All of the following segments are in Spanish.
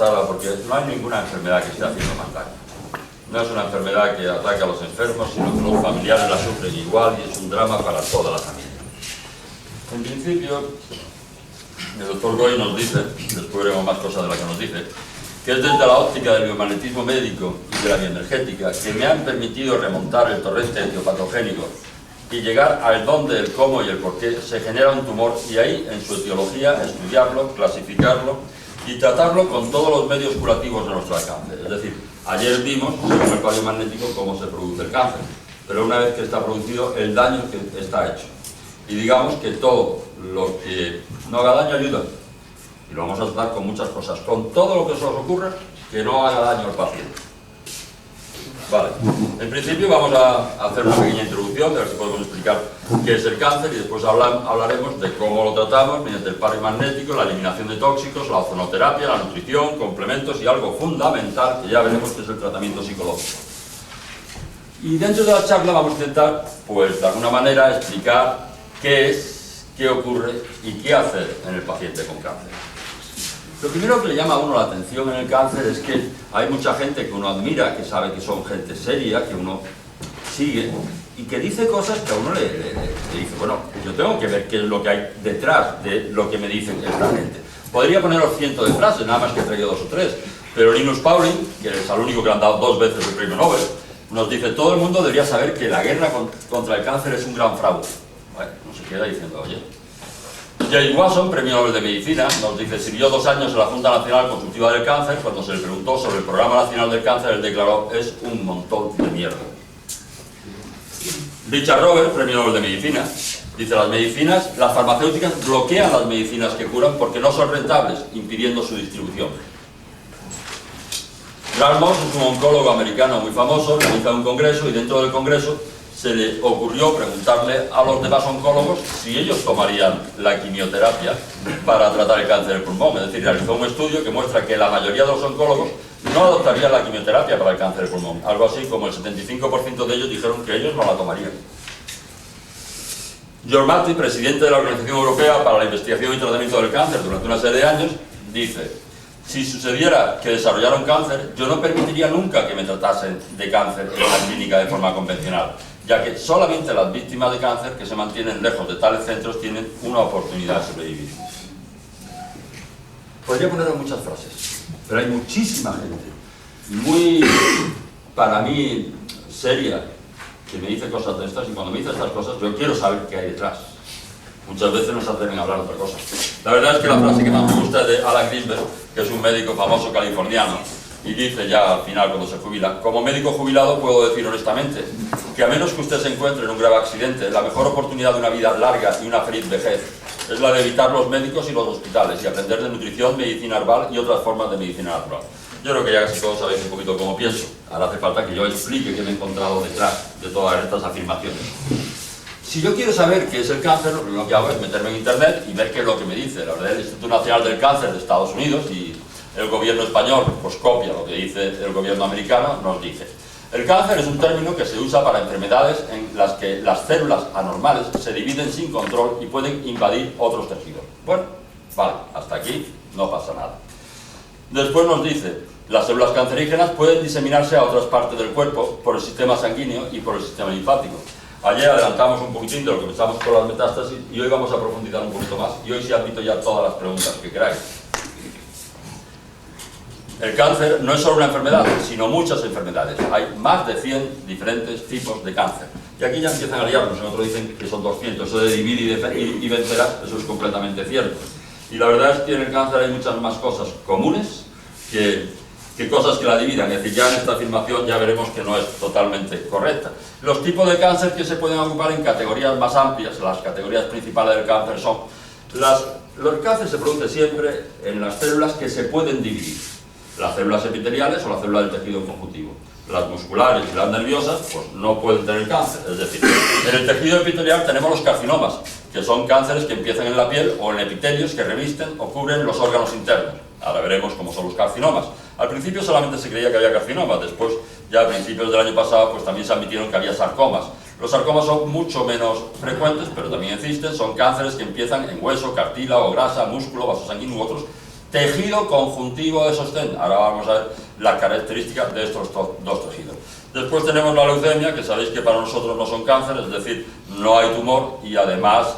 tratarla porque no hay ninguna enfermedad que esté haciendo más daño. No es una enfermedad que ataque a los enfermos, sino que los familiares la sufren igual y es un drama para toda la familia. En principio, el doctor Goy nos dice, después veremos más cosas de las que nos dice, que es desde la óptica del biomagnetismo médico y de la bioenergética que me han permitido remontar el torrente etiopatogénico y llegar al dónde, el cómo y el por qué se genera un tumor y ahí, en su etiología, estudiarlo, clasificarlo y tratarlo con todos los medios curativos de nuestro alcance. Es decir, ayer vimos, según el cuadro magnético, cómo se produce el cáncer, pero una vez que está producido, el daño que está hecho. Y digamos que todo lo que no haga daño ayuda. Y lo vamos a tratar con muchas cosas, con todo lo que se os ocurra que no haga daño al paciente. Vale, en principio vamos a hacer una pequeña introducción, a ver si podemos explicar qué es el cáncer y después hablaremos de cómo lo tratamos mediante el parry magnético, la eliminación de tóxicos, la ozonoterapia, la nutrición, complementos y algo fundamental que ya veremos que es el tratamiento psicológico. Y dentro de la charla vamos a intentar, pues de alguna manera, explicar qué es, qué ocurre y qué hacer en el paciente con cáncer. Lo primero que le llama a uno la atención en el cáncer es que hay mucha gente que uno admira, que sabe que son gente seria, que uno sigue y que dice cosas que a uno le dice, bueno, yo tengo que ver qué es lo que hay detrás de lo que me dicen esta gente. Podría poneros cientos de frases, nada más que he traído 2 o 3, pero Linus Pauling, que es el único que le han dado 2 veces el premio Nobel, nos dice, todo el mundo debería saber que la guerra contra el cáncer es un gran fraude. Bueno, no se queda diciendo, oye. Jay Watson, premio Nobel de Medicina, nos dice, sirvió 2 años en la Junta Nacional Consultiva del Cáncer. Cuando se le preguntó sobre el Programa Nacional del Cáncer, él declaró, es un montón de mierda. Richard Roberts, premio Nobel de Medicina, dice, las farmacéuticas bloquean las medicinas que curan porque no son rentables, impidiendo su distribución. Charles Moss es un oncólogo americano muy famoso, realiza un congreso y dentro del congreso se le ocurrió preguntarle a los demás oncólogos si ellos tomarían la quimioterapia para tratar el cáncer del pulmón. Es decir, realizó un estudio que muestra que la mayoría de los oncólogos no adoptarían la quimioterapia para el cáncer del pulmón. Algo así como el 75% de ellos dijeron que ellos no la tomarían. George Matty, presidente de la Organización Europea para la Investigación y Tratamiento del Cáncer durante una serie de años, dice, si sucediera que desarrollara un cáncer, yo no permitiría nunca que me tratasen de cáncer en la clínica de forma convencional, ya que solamente las víctimas de cáncer que se mantienen lejos de tales centros tienen una oportunidad de sobrevivir. Podría poner muchas frases, pero hay muchísima gente, muy, para mí, seria, que me dice cosas de estas, y cuando me dice estas cosas yo quiero saber qué hay detrás. Muchas veces no se atreven a hablar de otra cosa. La verdad es que la frase que más me gusta es de Alan Greenberg, que es un médico famoso californiano, y dice ya al final cuando se jubila, como médico jubilado puedo decir honestamente que a menos que usted se encuentre en un grave accidente, la mejor oportunidad de una vida larga y una feliz vejez es la de evitar los médicos y los hospitales y aprender de nutrición, medicina herbal y otras formas de medicina natural. Yo creo que ya casi todos sabéis un poquito cómo pienso. Ahora hace falta que yo explique qué me he encontrado detrás de todas estas afirmaciones. Si yo quiero saber qué es el cáncer, lo primero que hago es meterme en internet y ver qué es lo que me dice. La verdad, el Instituto Nacional del Cáncer de Estados Unidos y el gobierno español pues copia lo que dice el gobierno americano, nos dice. El cáncer es un término que se usa para enfermedades en las que las células anormales se dividen sin control y pueden invadir otros tejidos. Bueno, vale, hasta aquí no pasa nada. Después nos dice, las células cancerígenas pueden diseminarse a otras partes del cuerpo por el sistema sanguíneo y por el sistema linfático. Ayer adelantamos un poquitín de lo que pensamos con las metástasis y hoy vamos a profundizar un poquito más y hoy sí admito ya todas las preguntas que queráis. El cáncer no es solo una enfermedad, sino muchas enfermedades. Hay más de 100 diferentes tipos de cáncer. Y aquí ya empiezan a liarnos, otros dicen que son 200. Eso de dividir y vencerás, eso es completamente cierto. Y la verdad es que en el cáncer hay muchas más cosas comunes que cosas que la dividan. Es decir, ya en esta afirmación ya veremos que no es totalmente correcta. Los tipos de cáncer que se pueden agrupar en categorías más amplias, las categorías principales del cáncer son... El cáncer se produce siempre en las células que se pueden dividir. Las células epiteliales o las células del tejido conjuntivo. Las musculares y las nerviosas pues no pueden tener cáncer. Es decir, en el tejido epitelial tenemos los carcinomas, que son cánceres que empiezan en la piel o en epitelios que revisten o cubren los órganos internos. Ahora veremos cómo son los carcinomas. Al principio solamente se creía que había carcinomas, después, ya a principios del año pasado, pues también se admitieron que había sarcomas. Los sarcomas son mucho menos frecuentes, pero también existen, son cánceres que empiezan en hueso, cartílago, grasa, músculo, vaso sanguíneo u otros, Tejido conjuntivo de sostén. Ahora vamos a ver las características de estos dos tejidos. Después tenemos la leucemia, que sabéis que para nosotros no son cánceres, es decir, no hay tumor y además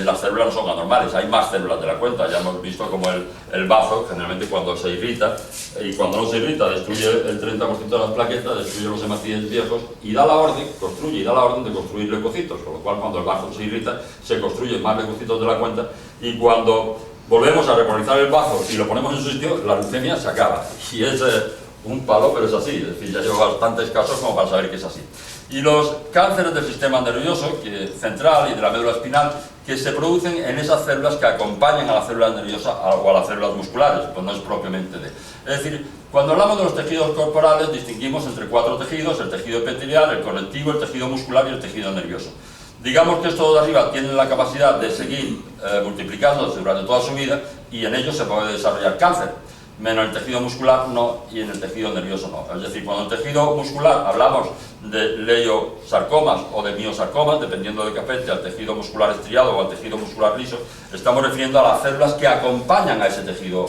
las células no son anormales, hay más células de la cuenta. Ya hemos visto como el bazo, generalmente cuando se irrita, y cuando no se irrita destruye el 30% de las plaquetas, destruye los hematíes viejos y da la orden, construye y da la orden de construir leucocitos, con lo cual cuando el bazo se irrita se construyen más leucocitos de la cuenta y cuando volvemos a repolarizar el bazo y lo ponemos en su sitio, la leucemia se acaba. Y es un palo, pero es así, es decir, ya llevo bastantes casos como para saber que es así. Y los cánceres del sistema nervioso central y de la médula espinal, que se producen en esas células que acompañan a la célula nerviosa o a las células musculares, pues no es propiamente de. Es decir, cuando hablamos de los tejidos corporales distinguimos entre 4 tejidos: el tejido epitelial, el conectivo, el tejido muscular y el tejido nervioso. Digamos que estos de arriba tienen la capacidad de seguir multiplicándose durante toda su vida y en ellos se puede desarrollar cáncer, menos el tejido muscular no y en el tejido nervioso no. Es decir, cuando en el tejido muscular hablamos de leiosarcomas o de miosarcomas, dependiendo de qué afecte al tejido muscular estriado o al tejido muscular liso, estamos refiriendo a las células que acompañan a ese tejido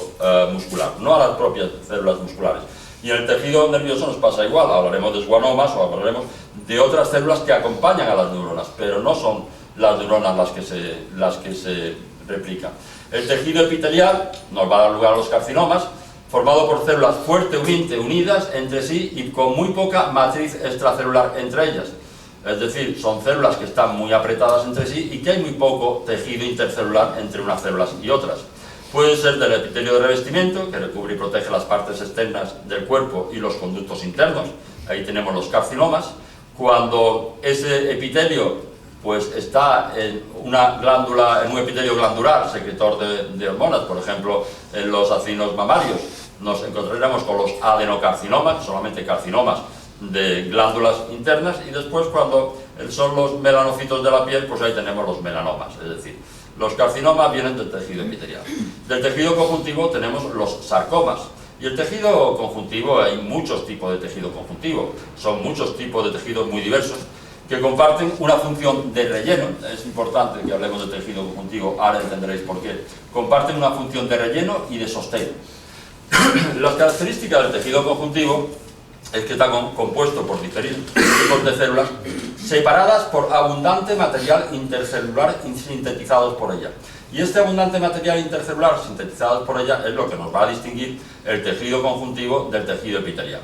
muscular, no a las propias células musculares. Y en el tejido nervioso nos pasa igual, hablaremos de schwannomas o hablaremos de otras células que acompañan a las neuronas, pero no son las neuronas las que se replican. El tejido epitelial nos va a dar lugar a los carcinomas, formado por células fuertemente unidas entre sí y con muy poca matriz extracelular entre ellas. Es decir, son células que están muy apretadas entre sí y que hay muy poco tejido intercelular entre unas células y otras. Puede ser del epitelio de revestimiento, que recubre y protege las partes externas del cuerpo y los conductos internos. Ahí tenemos los carcinomas. Cuando ese epitelio pues está en una glándula, en un epitelio glandular, secretor de hormonas, por ejemplo, en los acinos mamarios, nos encontraremos con los adenocarcinomas, solamente carcinomas de glándulas internas, y después cuando son los melanocitos de la piel, pues ahí tenemos los melanomas, es decir, los carcinomas vienen del tejido epitelial. Del tejido conjuntivo tenemos los sarcomas, y el tejido conjuntivo, hay muchos tipos de tejido conjuntivo, son muchos tipos de tejidos muy diversos, que comparten una función de relleno. Es importante que hablemos del tejido conjuntivo, ahora entenderéis por qué. Comparten una función de relleno y de sostén. Las características del tejido conjuntivo es que está compuesto por diferentes tipos de células separadas por abundante material intercelular sintetizados por ella. Y este abundante material intercelular sintetizados por ella es lo que nos va a distinguir el tejido conjuntivo del tejido epitelial.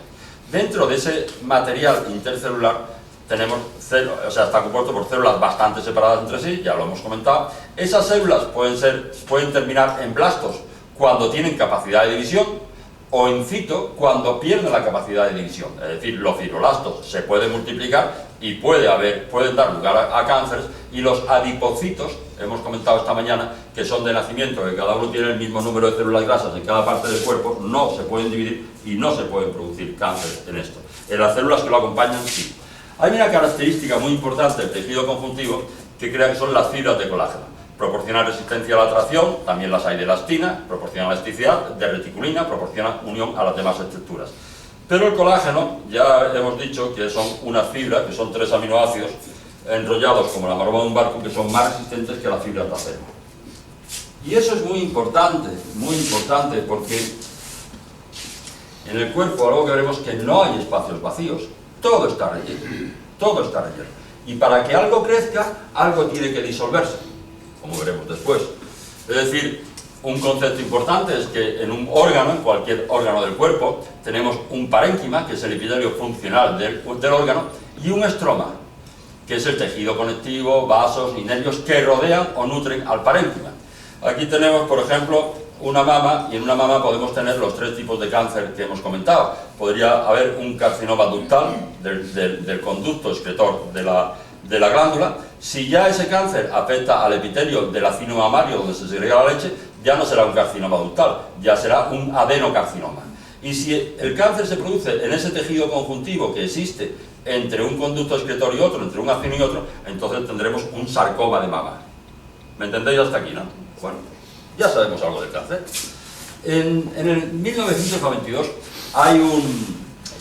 Dentro de ese material intercelular tenemos células, o sea, está compuesto por células bastante separadas entre sí, ya lo hemos comentado. Esas células pueden terminar en blastos cuando tienen capacidad de división o en cito cuando pierden la capacidad de división. Es decir, los fibroblastos se pueden multiplicar y pueden dar lugar a cánceres, y los adipocitos, hemos comentado esta mañana, que son de nacimiento, que cada uno tiene el mismo número de células grasas en cada parte del cuerpo, no se pueden dividir y no se pueden producir cánceres en esto. En las células que lo acompañan, sí. Hay una característica muy importante del tejido conjuntivo que crea que son las fibras de colágeno. Proporcionan resistencia a la atracción, también las hay de elastina, proporcionan elasticidad, de reticulina, proporcionan unión a las demás estructuras. Pero el colágeno, ya hemos dicho que son unas fibras, que son 3 aminoácidos enrollados como la maroma de un barco, que son más resistentes que las fibras de acero. Y eso es muy importante, porque en el cuerpo algo que veremos que no hay espacios vacíos. Todo está relleno, todo está relleno. Y para que algo crezca, algo tiene que disolverse, como veremos después. Es decir, un concepto importante es que en un órgano, en cualquier órgano del cuerpo, tenemos un parénquima, que es el epitelio funcional del órgano, y un estroma, que es el tejido conectivo, vasos y nervios que rodean o nutren al parénquima. Aquí tenemos, por ejemplo, una mama, y en una mama podemos tener los 3 tipos de cáncer que hemos comentado. Podría haber un carcinoma ductal del conducto excretor de la glándula. Si ya ese cáncer afecta al epitelio del acino mamario donde se segrega la leche, ya no será un carcinoma ductal, ya será un adenocarcinoma. Y si el cáncer se produce en ese tejido conjuntivo que existe entre un conducto excretor y otro, entre un acino y otro, entonces tendremos un sarcoma de mama. ¿Me entendéis hasta aquí, no? Bueno, ya sabemos algo del cáncer. En el 1992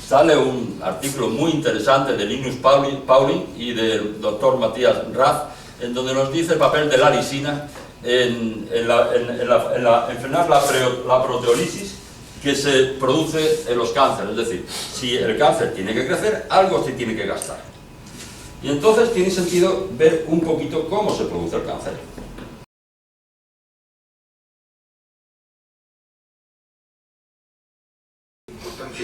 sale un artículo muy interesante de Linus Pauling y del doctor Matthias Rath, en donde nos dice el papel de la lisina en frenar la proteólisis que se produce en los cánceres. Es decir, si el cáncer tiene que crecer, algo se tiene que gastar. Y entonces tiene sentido ver un poquito cómo se produce el cáncer.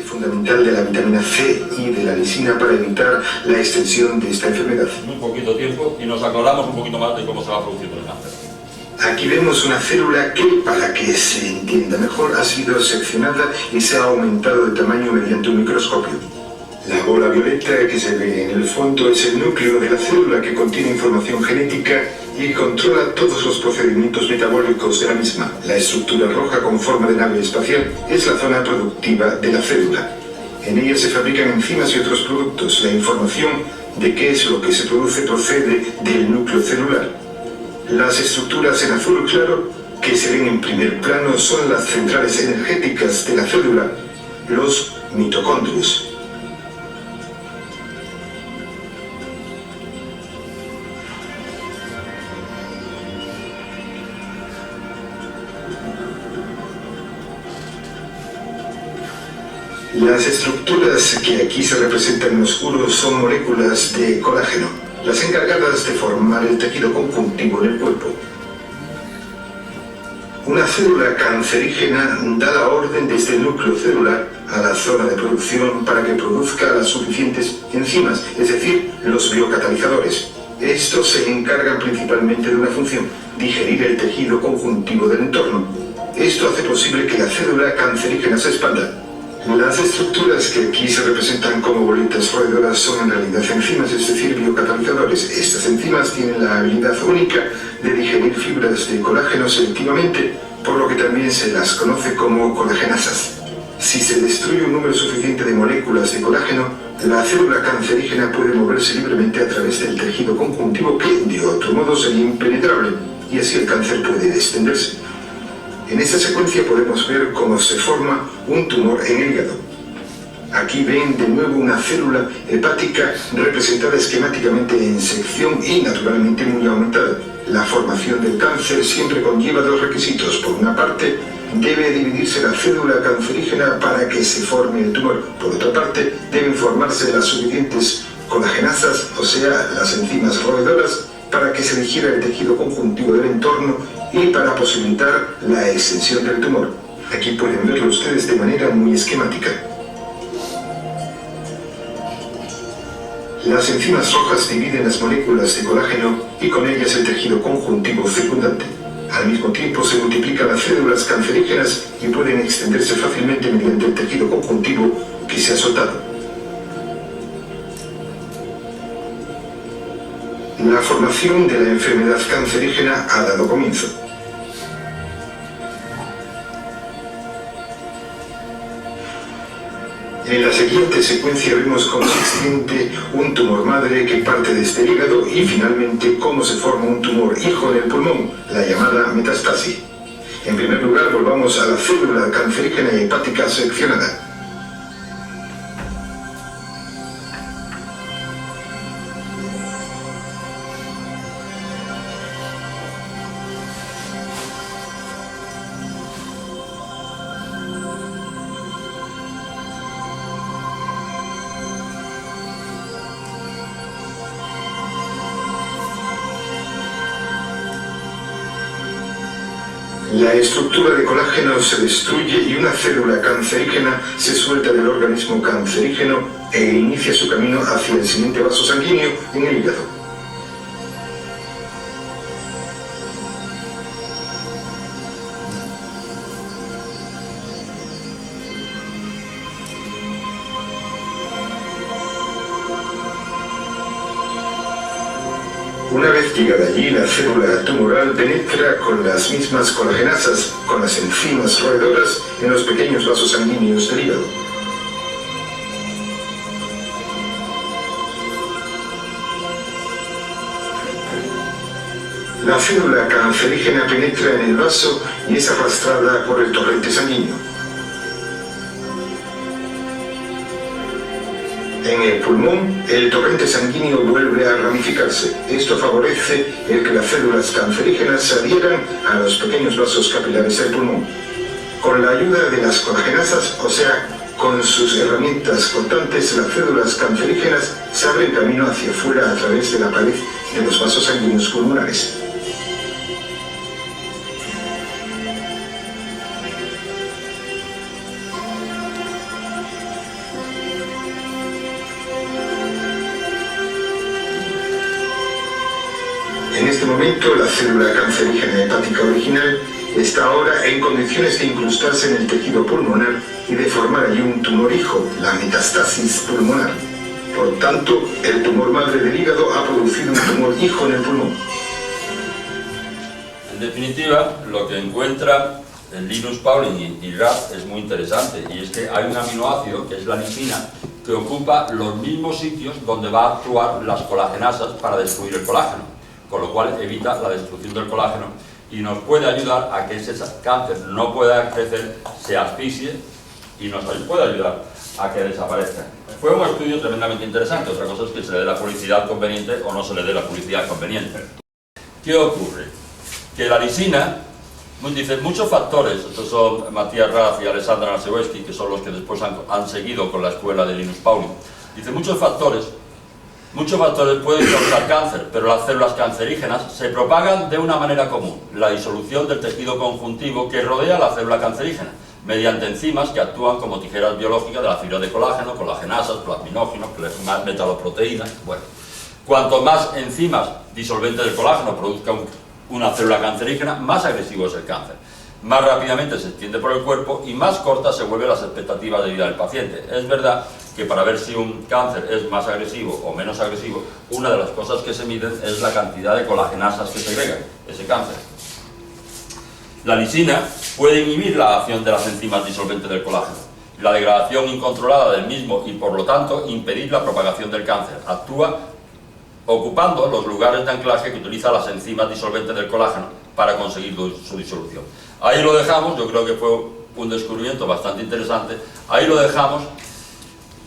Fundamental de la vitamina C y de la lisina para evitar la extensión de esta enfermedad. Un poquito tiempo y nos aclaramos un poquito más de cómo se va produciendo el cáncer. Aquí vemos una célula que, para que se entienda mejor, ha sido seccionada y se ha aumentado de tamaño mediante un microscopio. La bola violeta que se ve en el fondo es el núcleo de la célula que contiene información genética y controla todos los procedimientos metabólicos de la misma. La estructura roja con forma de nave espacial es la zona productiva de la célula. En ella se fabrican enzimas y otros productos. La información de qué es lo que se produce procede del núcleo celular. Las estructuras en azul claro que se ven en primer plano son las centrales energéticas de la célula, los mitocondrios. Las estructuras que aquí se representan en oscuro son moléculas de colágeno, las encargadas de formar el tejido conjuntivo en el cuerpo. Una célula cancerígena da la orden desde el núcleo celular a la zona de producción para que produzca las suficientes enzimas, es decir, los biocatalizadores. Estos se encargan principalmente de una función: digerir el tejido conjuntivo del entorno. Esto hace posible que la célula cancerígena se expanda. Las estructuras que aquí se representan como bolitas roedoras son en realidad enzimas, es decir, biocatalizadores. Estas enzimas tienen la habilidad única de digerir fibras de colágeno selectivamente, por lo que también se las conoce como colagenasas. Si se destruye un número suficiente de moléculas de colágeno, la célula cancerígena puede moverse libremente a través del tejido conjuntivo que, de otro modo, sería impenetrable, y así el cáncer puede extenderse. En esta secuencia podemos ver cómo se forma un tumor en el hígado. Aquí ven de nuevo una célula hepática representada esquemáticamente en sección y naturalmente muy aumentada. La formación del cáncer siempre conlleva dos requisitos. Por una parte, debe dividirse la célula cancerígena para que se forme el tumor. Por otra parte, deben formarse las suficientes colagenasas, o sea, las enzimas roedoras, para que se digiera el tejido conjuntivo del entorno y para posibilitar la extensión del tumor. Aquí pueden verlo ustedes de manera muy esquemática. Las enzimas rojas dividen las moléculas de colágeno y con ellas el tejido conjuntivo circundante. Al mismo tiempo se multiplican las células cancerígenas y pueden extenderse fácilmente mediante el tejido conjuntivo que se ha soltado. La formación de la enfermedad cancerígena ha dado comienzo. En la siguiente secuencia vemos cómo se extiende un tumor madre que parte desde el hígado y finalmente cómo se forma un tumor hijo en el pulmón, la llamada metastasis. En primer lugar, volvamos a la célula cancerígena y hepática seccionada. La estructura de colágeno se destruye y una célula cancerígena se suelta del organismo cancerígeno e inicia su camino hacia el siguiente vaso sanguíneo en el hígado. Una vez llegada allí, la célula tumoral penetra con las mismas colagenasas, con las enzimas roedoras, en los pequeños vasos sanguíneos del hígado. La célula cancerígena penetra en el vaso y es arrastrada por el torrente sanguíneo. En el pulmón, el torrente sanguíneo vuelve a ramificarse. Esto favorece el que las células cancerígenas se adhieran a los pequeños vasos capilares del pulmón. Con la ayuda de las coagenasas, o sea, con sus herramientas cortantes, las células cancerígenas se abren camino hacia afuera a través de la pared de los vasos sanguíneos pulmonares. En este momento, la célula cancerígena hepática original está ahora en condiciones de incrustarse en el tejido pulmonar y de formar allí un tumor hijo, la metastasis pulmonar. Por tanto, el tumor madre del hígado ha producido un tumor hijo en el pulmón. En definitiva, lo que encuentra Linus Pauling y Rath es muy interesante, y es que hay un aminoácido, que es la lisina, que ocupa los mismos sitios donde va a actuar las colagenasas para destruir el colágeno, con lo cual evita la destrucción del colágeno y nos puede ayudar a que ese cáncer no pueda crecer, se asfixie y nos puede ayudar a que desaparezca. Fue un estudio tremendamente interesante. Otra cosa es que se le dé la publicidad conveniente o no se le dé la publicidad conveniente. ¿Qué ocurre? Que la lisina, dice, muchos factores, estos son Matías Rath y Alexandra Nasewski, que son los que después han seguido con la escuela de Linus Pauling, dice, muchos factores pueden causar cáncer, pero las células cancerígenas se propagan de una manera común, la disolución del tejido conjuntivo que rodea la célula cancerígena, mediante enzimas que actúan como tijeras biológicas de la fibra de colágeno, colagenasas, plasminógenos, metaloproteínas. Bueno, cuanto más enzimas disolventes del colágeno produzcan una célula cancerígena, más agresivo es el cáncer. Más rápidamente se extiende por el cuerpo y más cortas se vuelven las expectativas de vida del paciente. Es verdad que para ver si un cáncer es más agresivo o menos agresivo, una de las cosas que se miden es la cantidad de colagenasas que segregan ese cáncer. La lisina puede inhibir la acción de las enzimas disolventes del colágeno, la degradación incontrolada del mismo y por lo tanto impedir la propagación del cáncer. Actúa ocupando los lugares de anclaje que utilizan las enzimas disolventes del colágeno para conseguir su disolución. Ahí lo dejamos, yo creo que fue un descubrimiento bastante interesante, ahí lo dejamos.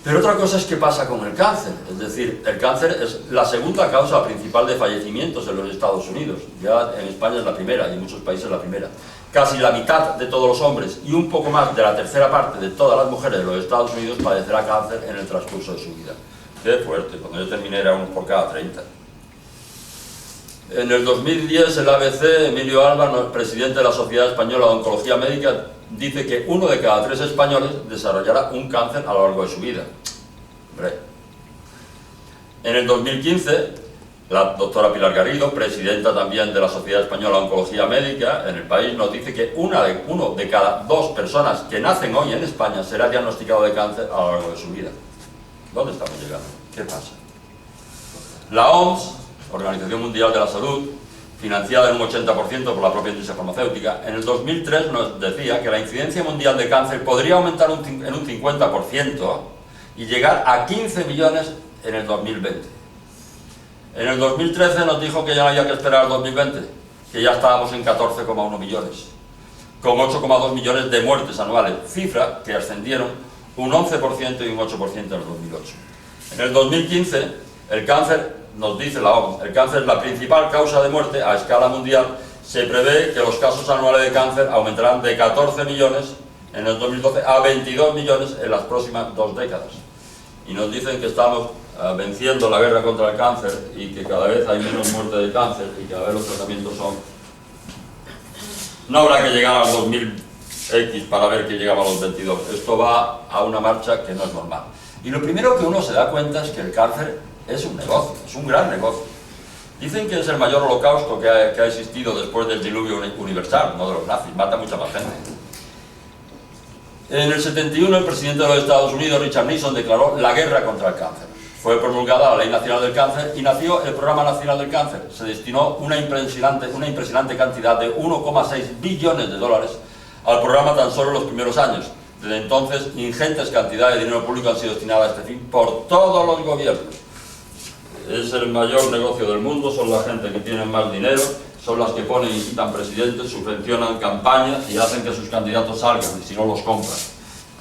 Pero otra cosa es qué pasa con el cáncer, es decir, el cáncer es la segunda causa principal de fallecimientos en los Estados Unidos, ya en España es la primera y en muchos países la primera. Casi la mitad de todos los hombres y un poco más de la tercera parte de todas las mujeres de los Estados Unidos padecerá cáncer en el transcurso de su vida. Qué fuerte, cuando yo terminé era uno por cada 30. En el 2010 el ABC, Emilio Alba, presidente de la Sociedad Española de Oncología Médica, dice que 1 de cada 3 españoles desarrollará un cáncer a lo largo de su vida. Hombre. En el 2015, la doctora Pilar Garrido, presidenta también de la Sociedad Española de Oncología Médica en el país, nos dice que 1 de cada 2 personas que nacen hoy en España será diagnosticado de cáncer a lo largo de su vida. ¿Dónde estamos llegando? ¿Qué pasa? La OMS, Organización Mundial de la Salud, financiada en un 80% por la propia industria farmacéutica, en el 2003 nos decía que la incidencia mundial de cáncer podría aumentar en un 50% y llegar a 15 millones en el 2020. En el 2013 nos dijo que ya no había que esperar al 2020, que ya estábamos en 14,1 millones, con 8,2 millones de muertes anuales, cifra que ascendieron un 11% y un 8% en el 2008. En el 2015, el cáncer, nos dice la OMS, el cáncer es la principal causa de muerte a escala mundial. Se prevé que los casos anuales de cáncer aumentarán de 14 millones en el 2012 a 22 millones en las próximas 2 décadas. Y nos dicen que estamos venciendo la guerra contra el cáncer y que cada vez hay menos muerte de cáncer y cada vez los tratamientos son... No habrá que llegar al 2000X para ver que llegamos a los 22. Esto va a una marcha que no es normal. Y lo primero que uno se da cuenta es que el cáncer es un negocio, es un gran negocio. Dicen que es el mayor holocausto que ha existido después del diluvio universal, no de los nazis, mata mucha más gente. En el 71 el presidente de los Estados Unidos, Richard Nixon, declaró la guerra contra el cáncer. Fue promulgada la Ley Nacional del Cáncer y nació el Programa Nacional del Cáncer. Se destinó una impresionante cantidad de 1,6 billones de dólares al programa tan solo en los primeros años. Desde entonces, ingentes cantidades de dinero público han sido destinadas a este fin por todos los gobiernos. Es el mayor negocio del mundo, son la gente que tiene más dinero, son las que ponen y quitan presidentes, subvencionan campañas y hacen que sus candidatos salgan, y si no los compran.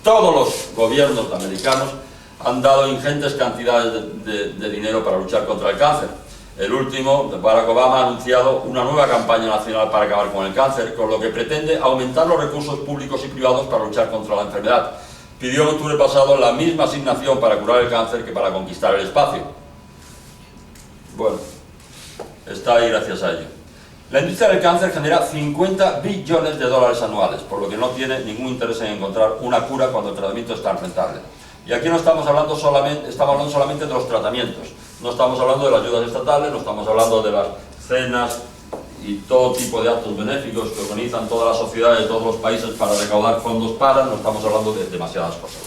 Todos los gobiernos americanos han dado ingentes cantidades de dinero para luchar contra el cáncer. El último, Barack Obama, ha anunciado una nueva campaña nacional para acabar con el cáncer, con lo que pretende aumentar los recursos públicos y privados para luchar contra la enfermedad. Pidió en octubre pasado la misma asignación para curar el cáncer que para conquistar el espacio. Bueno, está ahí gracias a ello. La industria del cáncer genera 50 billones de dólares anuales, por lo que no tiene ningún interés en encontrar una cura cuando el tratamiento está rentable. Y aquí no estamos hablando solamente de los tratamientos, no estamos hablando de las ayudas estatales, no estamos hablando de las cenas y todo tipo de actos benéficos que organizan todas las sociedades de todos los países para recaudar fondos para, no estamos hablando de demasiadas cosas.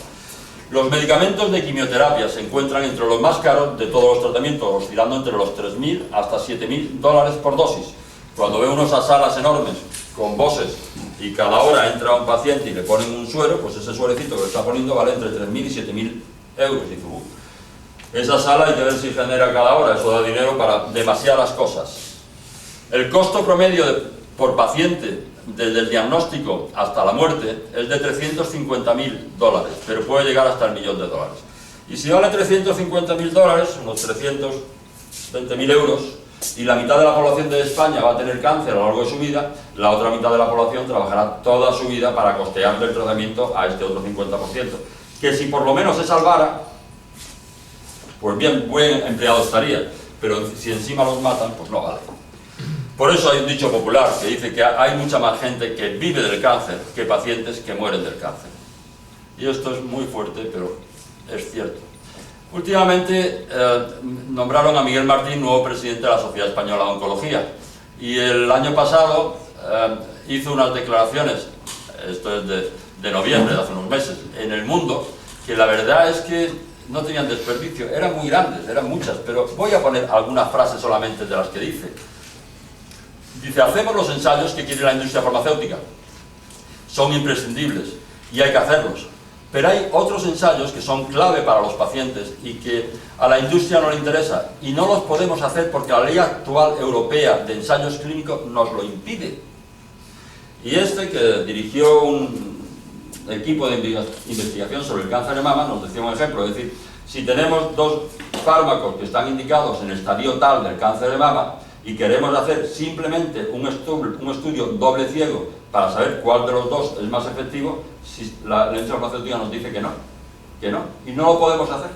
Los medicamentos de quimioterapia se encuentran entre los más caros de todos los tratamientos, oscilando entre los 3.000 hasta 7.000 dólares por dosis. Cuando ve uno esas salas enormes, con bosses, y cada hora entra un paciente y le ponen un suero, pues ese suerecito que le está poniendo vale entre 3.000 y 7.000 euros. Y dice, esa sala hay que ver si genera cada hora, eso da dinero para demasiadas cosas. El costo promedio por paciente, desde el diagnóstico hasta la muerte, es de 350.000 dólares, pero puede llegar hasta el millón de dólares. Y si vale 350.000 dólares, unos 320.000 euros, y la mitad de la población de España va a tener cáncer a lo largo de su vida, la otra mitad de la población trabajará toda su vida para costearle el tratamiento a este otro 50%. Que si por lo menos se salvara, pues bien, buen empleado estaría, pero si encima los matan, pues no vale. Por eso hay un dicho popular que dice que hay mucha más gente que vive del cáncer que pacientes que mueren del cáncer. Y esto es muy fuerte, pero es cierto. Últimamente nombraron a Miguel Martín nuevo presidente de la Sociedad Española de Oncología, y el año pasado hizo unas declaraciones, esto es de noviembre, de hace unos meses, en El Mundo, que la verdad es que no tenían desperdicio, eran muy grandes, eran muchas, pero voy a poner algunas frases solamente de las que dice. Dice, hacemos los ensayos que quiere la industria farmacéutica, son imprescindibles y hay que hacerlos. Pero hay otros ensayos que son clave para los pacientes y que a la industria no le interesa, y no los podemos hacer porque la ley actual europea de ensayos clínicos nos lo impide. Y este, que dirigió un equipo de investigación sobre el cáncer de mama, nos decía un ejemplo, es decir, si tenemos dos fármacos que están indicados en el estadio tal del cáncer de mama y queremos hacer simplemente un estudio doble ciego para saber cuál de los dos es más efectivo, si la industria farmacéutica nos dice que no, y no lo podemos hacer,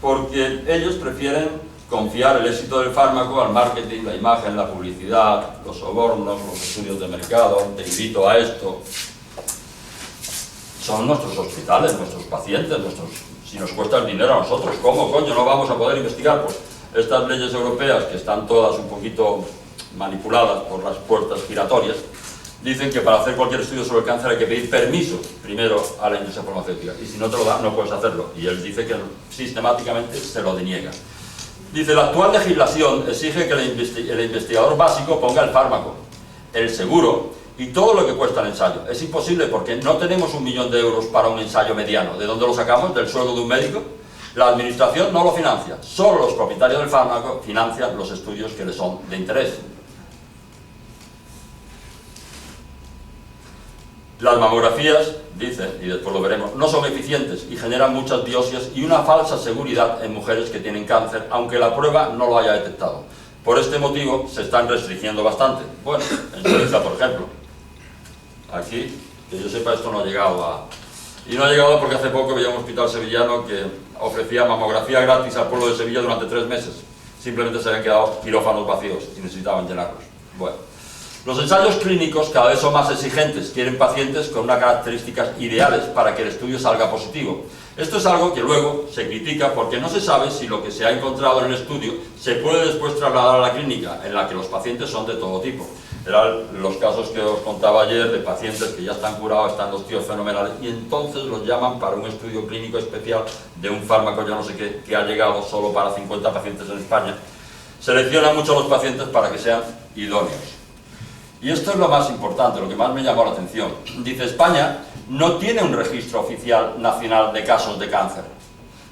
porque ellos prefieren confiar el éxito del fármaco al marketing, la imagen, la publicidad, los sobornos, los estudios de mercado, te invito a esto. Son nuestros hospitales, nuestros pacientes, si nos cuesta el dinero a nosotros, ¿cómo coño no vamos a poder investigar? Pues estas leyes europeas, que están todas un poquito manipuladas por las puertas giratorias, dicen que para hacer cualquier estudio sobre el cáncer hay que pedir permiso primero a la industria farmacéutica, y si no te lo dan no puedes hacerlo, y él dice que sistemáticamente se lo deniega. Dice, la actual legislación exige que el investigador básico ponga el fármaco, el seguro y todo lo que cuesta el ensayo. Es imposible porque no tenemos 1 millón de euros para un ensayo mediano. ¿De dónde lo sacamos? ¿Del sueldo de un médico? La administración no lo financia, solo los propietarios del fármaco financian los estudios que les son de interés. Las mamografías, dice, y después lo veremos, no son eficientes y generan muchas biopsias y una falsa seguridad en mujeres que tienen cáncer, aunque la prueba no lo haya detectado. Por este motivo se están restringiendo bastante. Bueno, en Suiza, por ejemplo. Aquí, que yo sepa, esto no ha llegado a... Y no ha llegado porque hace poco veía un hospital sevillano que ofrecía mamografía gratis al pueblo de Sevilla durante 3 meses. Simplemente se habían quedado quirófanos vacíos y necesitaban llenarlos. Bueno. Los ensayos clínicos cada vez son más exigentes, quieren pacientes con unas características ideales para que el estudio salga positivo. Esto es algo que luego se critica porque no se sabe si lo que se ha encontrado en el estudio se puede después trasladar a la clínica, en la que los pacientes son de todo tipo. Eran los casos que os contaba ayer de pacientes que ya están curados, están los tíos fenomenales, y entonces los llaman para un estudio clínico especial de un fármaco, yo no sé qué, que ha llegado solo para 50 pacientes en España. Seleccionan mucho a los pacientes para que sean idóneos. Y esto es lo más importante, lo que más me llamó la atención. Dice, España no tiene un registro oficial nacional de casos de cáncer.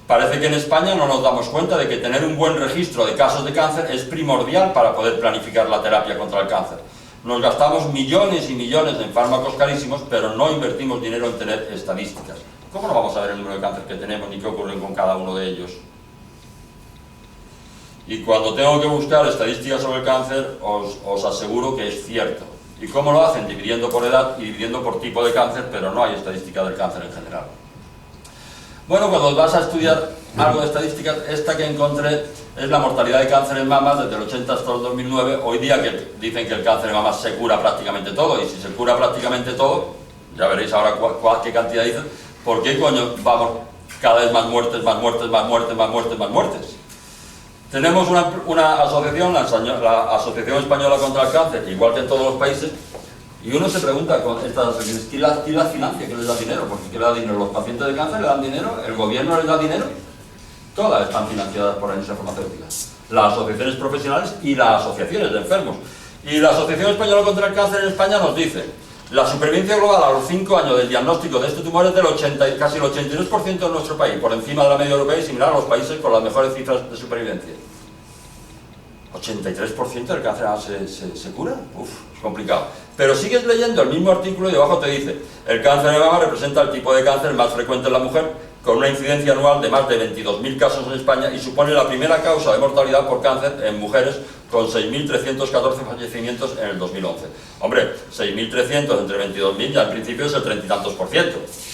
Parece que en España no nos damos cuenta de que tener un buen registro de casos de cáncer es primordial para poder planificar la terapia contra el cáncer. Nos gastamos millones y millones en fármacos carísimos, pero no invertimos dinero en tener estadísticas. ¿Cómo no vamos a ver el número de cáncer que tenemos ni qué ocurre con cada uno de ellos? Y cuando tengo que buscar estadísticas sobre el cáncer, os aseguro que es cierto. ¿Y cómo lo hacen? Dividiendo por edad y dividiendo por tipo de cáncer, pero no hay estadística del cáncer en general. Bueno, cuando vas a estudiar algo de estadísticas, esta que encontré es la mortalidad de cáncer en mama desde el 80 hasta el 2009. Hoy día que dicen que el cáncer en mama se cura prácticamente todo, y si se cura prácticamente todo, ya veréis ahora qué cantidad dicen, ¿por qué coño vamos cada vez más muertes, más muertes, más muertes, más muertes, más muertes? Tenemos una asociación, la Asociación Española contra el Cáncer, igual que en todos los países, y uno se pregunta con estas asociaciones, ¿quién las financia? ¿Quién les da dinero? Porque ¿quién le da dinero? ¿Los pacientes de cáncer le dan dinero? ¿El gobierno les da dinero? Todas están financiadas por la industria farmacéutica. Las asociaciones profesionales y las asociaciones de enfermos. Y la Asociación Española contra el Cáncer en España nos dice: la supervivencia global a los 5 años del diagnóstico de este tumor es del casi el 82% en nuestro país, por encima de la media europea y similar a los países con las mejores cifras de supervivencia. ¿83% del cáncer se cura? Uf, es complicado. Pero sigues leyendo el mismo artículo y debajo te dice: el cáncer de mama representa el tipo de cáncer más frecuente en la mujer, con una incidencia anual de más de 22.000 casos en España, y supone la primera causa de mortalidad por cáncer en mujeres, con 6.314 fallecimientos en el 2011. Hombre, 6.300 entre 22.000 ya al principio es el 30 y tantos %.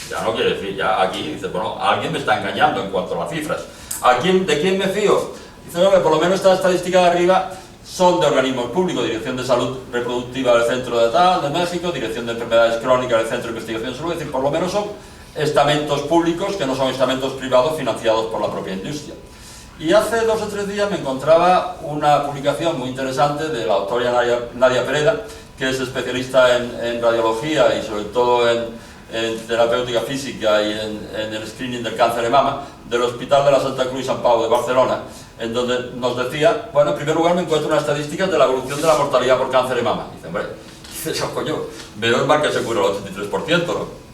Ya no quiere decir, ya aquí dice, bueno, alguien me está engañando en cuanto a las cifras. ¿De quién me fío? Dice, hombre, por lo menos esta estadística de arriba son de organismos públicos: Dirección de Salud Reproductiva del Centro de Tal, de México, Dirección de Enfermedades Crónicas del Centro de Investigación de Salud. Es decir, por lo menos son estamentos públicos que no son estamentos privados financiados por la propia industria. Y hace 2 o 3 días me encontraba una publicación muy interesante de la doctora Nadia Pereda, que es especialista en radiología y sobre todo en terapéutica física y en el screening del cáncer de mama, del Hospital de la Santa Cruz y Sant Pau de Barcelona, en donde nos decía, bueno, en primer lugar me encuentro unas estadísticas de la evolución de la mortalidad por cáncer de mama. Dice, hombre, dice, coño, menos mal que se cura el 83%, ¿no?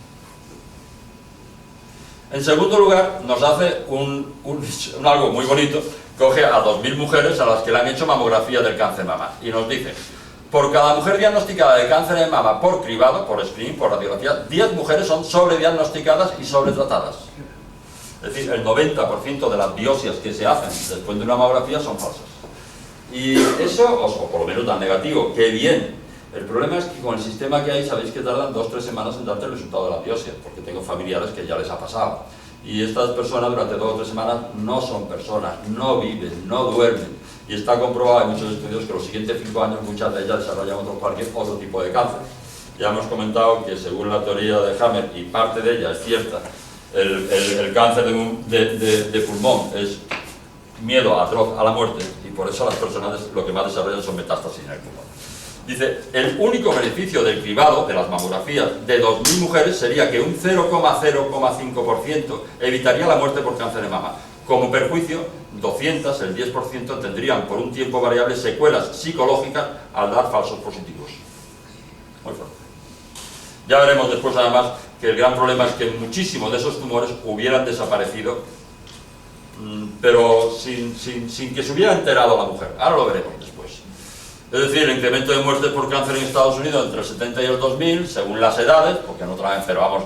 En segundo lugar, nos hace algo muy bonito. Coge a 2.000 mujeres a las que le han hecho mamografía del cáncer de mama y nos dice: por cada mujer diagnosticada de cáncer de mama por cribado, por screening, por radiografía, 10 mujeres son sobrediagnosticadas y sobretratadas. Es decir, el 90% de las biopsias que se hacen después de una mamografía son falsas. Y eso, o por lo menos tan negativo, qué bien. El problema es que con el sistema que hay, sabéis que tardan 2 o 3 semanas en darte el resultado de la biopsia, porque tengo familiares que ya les ha pasado. Y estas personas durante 2 o 3 semanas no son personas, no viven, no duermen. Y está comprobado en muchos estudios que los siguientes 5 años muchas de ellas desarrollan otro tipo de cáncer. Ya hemos comentado que según la teoría de Hammer, y parte de ella es cierta, el cáncer de pulmón es miedo atroz a la muerte, y por eso las personas lo que más desarrollan son metástasis en el pulmón. Dice, el único beneficio del cribado, de las mamografías, de 2.000 mujeres sería que un 0,05% evitaría la muerte por cáncer de mama. Como perjuicio, 200, el 10%, tendrían por un tiempo variable secuelas psicológicas al dar falsos positivos. Muy fuerte. Ya veremos después, además, que el gran problema es que muchísimos de esos tumores hubieran desaparecido, pero sin que se hubiera enterado la mujer. Ahora lo veremos después. Es decir, el incremento de muertes por cáncer en Estados Unidos entre el 70 y el 2000, según las edades, porque no otra vez, pero vamos,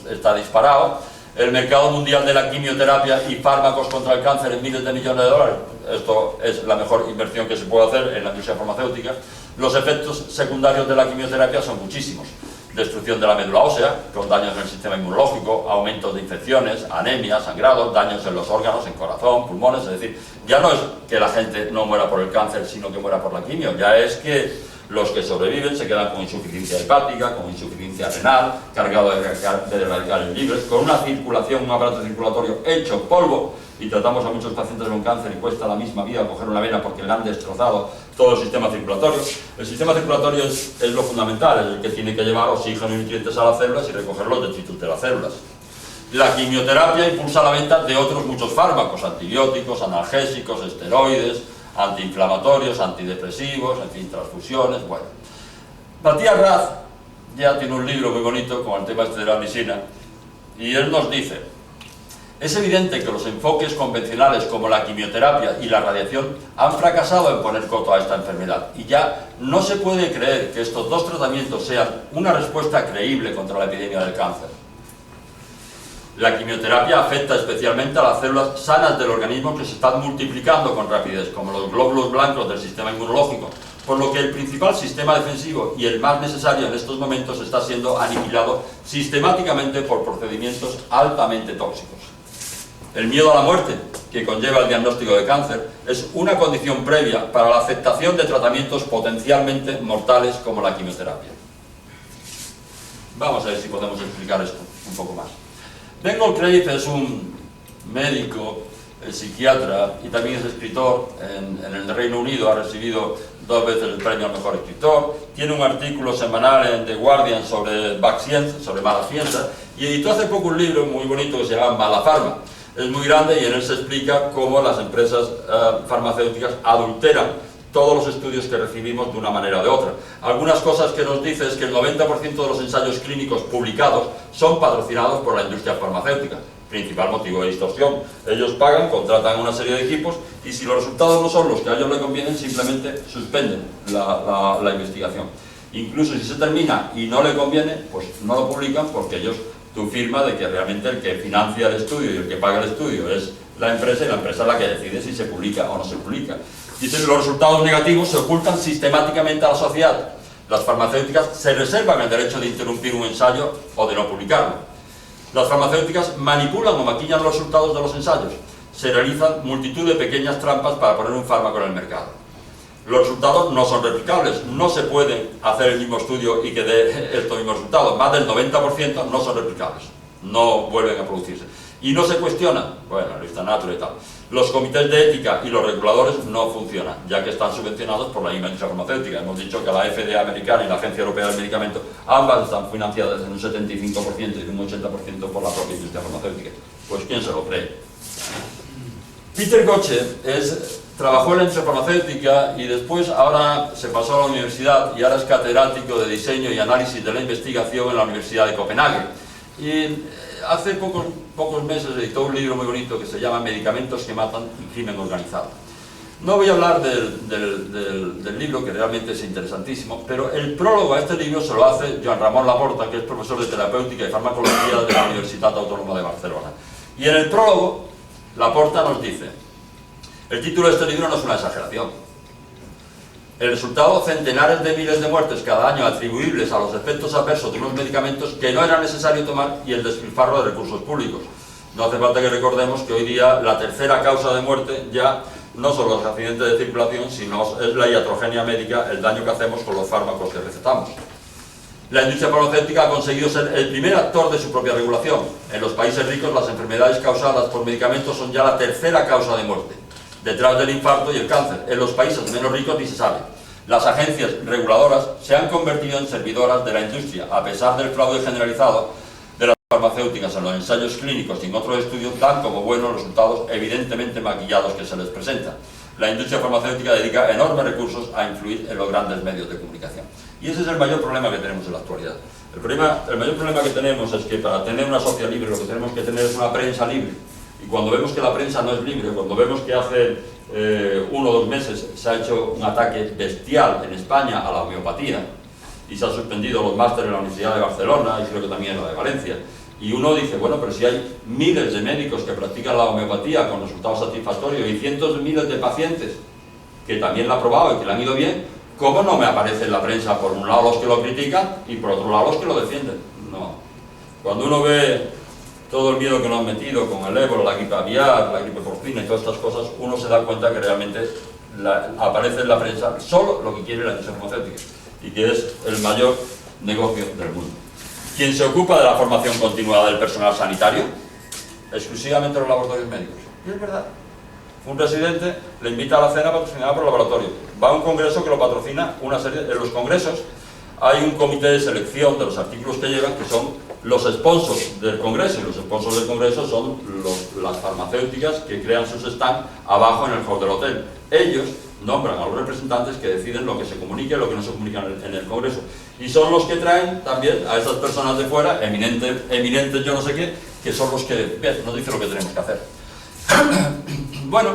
está disparado. El mercado mundial de la quimioterapia y fármacos contra el cáncer en miles de millones de dólares. Esto es la mejor inversión que se puede hacer en la industria farmacéutica. Los efectos secundarios de la quimioterapia son muchísimos: destrucción de la médula ósea, con daños en el sistema inmunológico, aumentos de infecciones, anemia, sangrados, daños en los órganos, en corazón, pulmones. Es decir, ya no es que la gente no muera por el cáncer, sino que muera por la quimio. Ya es que los que sobreviven se quedan con insuficiencia hepática, con insuficiencia renal, cargado de radicales libres, con una circulación, un aparato circulatorio hecho polvo, y tratamos a muchos pacientes con cáncer y cuesta la misma vida coger una vena porque le han destrozado todo el sistema circulatorio. El sistema circulatorio es lo fundamental, es el que tiene que llevar oxígeno y nutrientes a las células y recoger los detritus de las células. La quimioterapia impulsa la venta de otros muchos fármacos: antibióticos, analgésicos, esteroides, antiinflamatorios, antidepresivos, en fin, transfusiones, bueno. Matías Raz ya tiene un libro muy bonito con el tema este de la medicina, y él nos dice: es evidente que los enfoques convencionales como la quimioterapia y la radiación han fracasado en poner coto a esta enfermedad, y ya no se puede creer que estos 2 tratamientos sean una respuesta creíble contra la epidemia del cáncer. La quimioterapia afecta especialmente a las células sanas del organismo que se están multiplicando con rapidez, como los glóbulos blancos del sistema inmunológico, por lo que el principal sistema defensivo y el más necesario en estos momentos está siendo aniquilado sistemáticamente por procedimientos altamente tóxicos. El miedo a la muerte, que conlleva el diagnóstico de cáncer, es una condición previa para la aceptación de tratamientos potencialmente mortales como la quimioterapia. Vamos a ver si podemos explicar esto un poco más. Bengal Craig es un médico, psiquiatra y también es escritor en el Reino Unido, ha recibido 2 veces el premio al mejor escritor, tiene un artículo semanal en The Guardian sobre bad science, sobre mala ciencia, y editó hace poco un libro muy bonito que se llama Mala Pharma. Es muy grande y en él se explica cómo las empresas farmacéuticas adulteran todos los estudios que recibimos de una manera o de otra. Algunas cosas que nos dice es que el 90% de los ensayos clínicos publicados son patrocinados por la industria farmacéutica. Principal motivo de distorsión. Ellos pagan, contratan una serie de equipos y si los resultados no son los que a ellos les convienen, simplemente suspenden la investigación. Incluso si se termina y no le conviene, pues no lo publican porque ellos tu firma de que realmente el que financia el estudio y el que paga el estudio es la empresa y la empresa es la que decide si se publica o no se publica. Dicen que los resultados negativos se ocultan sistemáticamente a la sociedad. Las farmacéuticas se reservan el derecho de interrumpir un ensayo o de no publicarlo. Las farmacéuticas manipulan o maquillan los resultados de los ensayos. Se realizan multitud de pequeñas trampas para poner un fármaco en el mercado. Los resultados no son replicables, no se puede hacer el mismo estudio y que dé estos mismos resultados. Más del 90% no son replicables, no vuelven a producirse. Y no se cuestionan, bueno, lista natura y tal. Los comités de ética y los reguladores no funcionan, ya que están subvencionados por la misma industria farmacéutica. Hemos dicho que la FDA americana y la Agencia Europea del Medicamento, ambas están financiadas en un 75% y un 80% por la propia industria farmacéutica. Pues ¿quién se lo cree? Peter Gotche trabajó en la industria farmacéutica y después ahora se pasó a la universidad y ahora es catedrático de diseño y análisis de la investigación en la Universidad de Copenhague. Y hace pocos meses editó un libro muy bonito que se llama Medicamentos que matan y crimen organizado. No voy a hablar del libro, que realmente es interesantísimo, pero el prólogo a este libro se lo hace Joan Ramon Laporta, que es profesor de terapéutica y farmacología de la Universitat Autónoma de Barcelona. Y en el prólogo, Laporta nos dice: el título de este libro no es una exageración. El resultado, centenares de miles de muertes cada año atribuibles a los efectos adversos de unos medicamentos que no era necesario tomar y el despilfarro de recursos públicos. No hace falta que recordemos que hoy día la tercera causa de muerte ya no son los accidentes de circulación, sino es la iatrogenia médica, el daño que hacemos con los fármacos que recetamos. La industria farmacéutica ha conseguido ser el primer actor de su propia regulación. En los países ricos las enfermedades causadas por medicamentos son ya la tercera causa de muerte, detrás del infarto y el cáncer. En los países menos ricos ni se sabe. Las agencias reguladoras se han convertido en servidoras de la industria, a pesar del fraude generalizado de las farmacéuticas en los ensayos clínicos y en otros estudios, dan como buenos resultados evidentemente maquillados que se les presentan. La industria farmacéutica dedica enormes recursos a influir en los grandes medios de comunicación. Y ese es el mayor problema que tenemos en la actualidad. El mayor problema que tenemos es que para tener una sociedad libre lo que tenemos que tener es una prensa libre. Y cuando vemos que la prensa no es libre, cuando vemos que hace 1 o 2 meses se ha hecho un ataque bestial en España a la homeopatía y se han suspendido los másteres en la Universidad de Barcelona y creo que también en la de Valencia, y uno dice, bueno, pero si hay miles de médicos que practican la homeopatía con resultados satisfactorios y cientos de miles de pacientes que también la han probado y que le han ido bien, ¿cómo no me aparece en la prensa por un lado los que lo critican y por otro lado los que lo defienden? No. Cuando uno ve todo el miedo que nos han metido con el ébola, la gripe aviar, la gripe porcina y todas estas cosas, uno se da cuenta que realmente aparece en la prensa solo lo que quiere la industria farmacéutica y que es el mayor negocio del mundo. ¿Quién se ocupa de la formación continuada del personal sanitario? Exclusivamente los laboratorios médicos. Y es verdad. Un residente le invita a la cena patrocinada por el laboratorio. Va a un congreso que lo patrocina una serie. En los congresos hay un comité de selección de los artículos que llevan, que son los sponsors del congreso, y los sponsors del congreso son las farmacéuticas que crean sus stands abajo en el hall del hotel. Ellos nombran a los representantes que deciden lo que se comunique y lo que no se comunica en el congreso. Y son los que traen también a esas personas de fuera, eminentes yo no sé qué, que son los que nos dicen lo que tenemos que hacer. Bueno,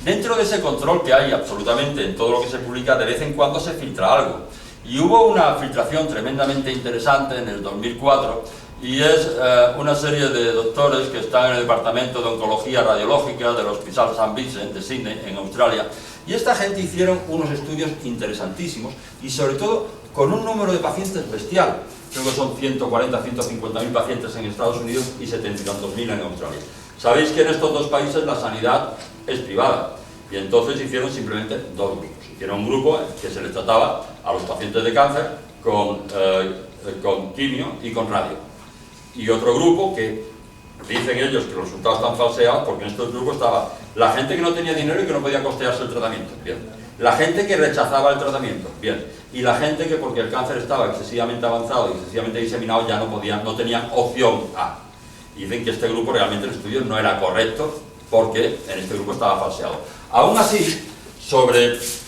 dentro de ese control que hay absolutamente en todo lo que se publica, de vez en cuando se filtra algo. Y hubo una filtración tremendamente interesante en el 2004, y es una serie de doctores que están en el Departamento de Oncología Radiológica del Hospital St. Vincent de Sydney, en Australia, y esta gente hicieron unos estudios interesantísimos y sobre todo con un número de pacientes bestial. Creo que son 140, 150.000 pacientes en Estados Unidos y 70 y tantos mil en Australia. Sabéis que en estos dos países la sanidad es privada, y entonces hicieron simplemente dos grupos. Hicieron un grupo que se les trataba a los pacientes de cáncer con quimio y con radio, y otro grupo que dicen ellos que los resultados están falseados, porque en estos grupos estaba la gente que no tenía dinero y que no podía costearse el tratamiento, bien, la gente que rechazaba el tratamiento, bien, y la gente que, porque el cáncer estaba excesivamente avanzado y excesivamente diseminado, ya no tenían opción A. Y dicen que este grupo realmente el estudio no era correcto porque en este grupo estaba falseado. Aún así,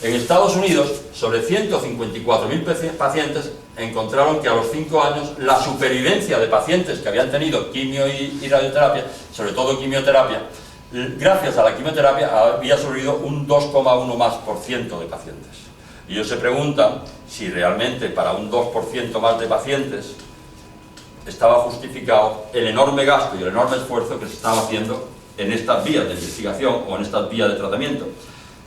en Estados Unidos, sobre 154.000 pacientes encontraron que a los 5 años la supervivencia de pacientes que habían tenido quimio y radioterapia, sobre todo quimioterapia, gracias a la quimioterapia había sobrevivido un 2,1% más de pacientes. Y ellos se preguntan si realmente para un 2% más de pacientes estaba justificado el enorme gasto y el enorme esfuerzo que se estaba haciendo en estas vías de investigación o en estas vías de tratamiento.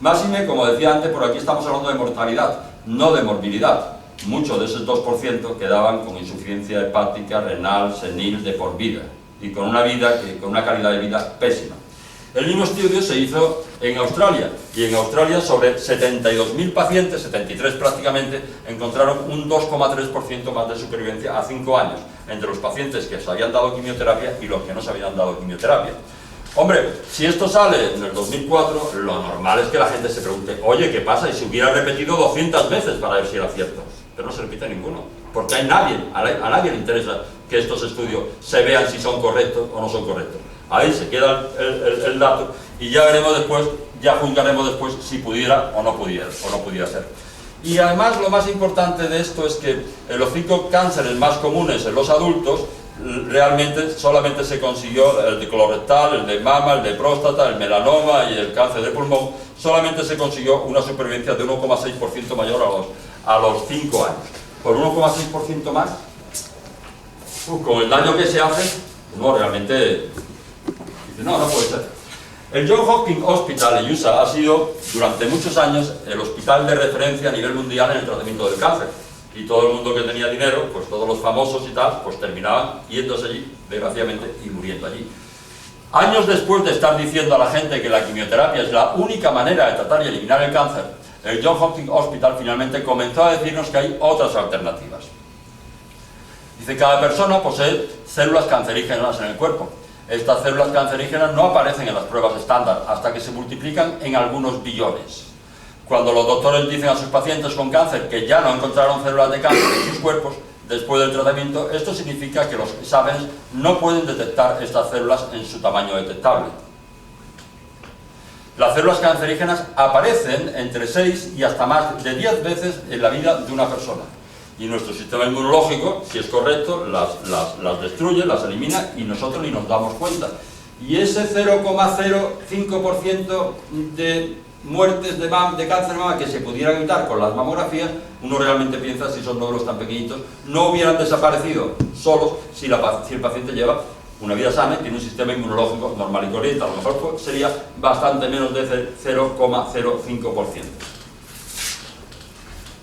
Máxime, como decía antes, por aquí estamos hablando de mortalidad, no de morbilidad. Muchos de esos 2% quedaban con insuficiencia hepática, renal, senil, de por vida, y con una calidad de vida pésima. El mismo estudio se hizo en Australia, y en Australia sobre 72.000 pacientes, 73 prácticamente, encontraron un 2,3% más de supervivencia a 5 años, entre los pacientes que se habían dado quimioterapia y los que no se habían dado quimioterapia. Hombre, si esto sale en el 2004, lo normal es que la gente se pregunte, oye, ¿qué pasa? Y se hubiera repetido 200 veces para ver si era cierto. Pero no se repite ninguno, porque a nadie le interesa que estos estudios se vean si son correctos o no son correctos. Ahí se queda el dato y ya veremos después, ya juzgaremos después si pudiera o no pudiera ser. Y además lo más importante de esto es que en los 5 cánceres más comunes en los adultos, realmente solamente se consiguió el de colorectal, el de mama, el de próstata, el melanoma y el cáncer de pulmón, solamente se consiguió una supervivencia de 1,6% mayor a los 5 años. Por 1,6% más, con el daño que se hace, no, realmente, no puede ser. El Johns Hopkins Hospital en USA ha sido durante muchos años el hospital de referencia a nivel mundial en el tratamiento del cáncer. Y todo el mundo que tenía dinero, pues todos los famosos y tal, pues terminaban yéndose allí, desgraciadamente, y muriendo allí. Años después de estar diciendo a la gente que la quimioterapia es la única manera de tratar y eliminar el cáncer, el Johns Hopkins Hospital finalmente comenzó a decirnos que hay otras alternativas. Dice, cada persona posee células cancerígenas en el cuerpo. Estas células cancerígenas no aparecen en las pruebas estándar hasta que se multiplican en algunos billones. Cuando los doctores dicen a sus pacientes con cáncer que ya no encontraron células de cáncer en sus cuerpos después del tratamiento, esto significa que los exámenes no pueden detectar estas células en su tamaño detectable. Las células cancerígenas aparecen entre 6 y hasta más de 10 veces en la vida de una persona. Y nuestro sistema inmunológico, si es correcto, las destruye, las elimina y nosotros ni nos damos cuenta. Y ese 0,05% de muertes de cáncer de mama que se pudieran evitar con las mamografías, uno realmente piensa, si son nódulos tan pequeñitos, no hubieran desaparecido solos si el paciente lleva una vida sana y tiene un sistema inmunológico normal y corriente. A lo mejor sería bastante menos de 0,05%.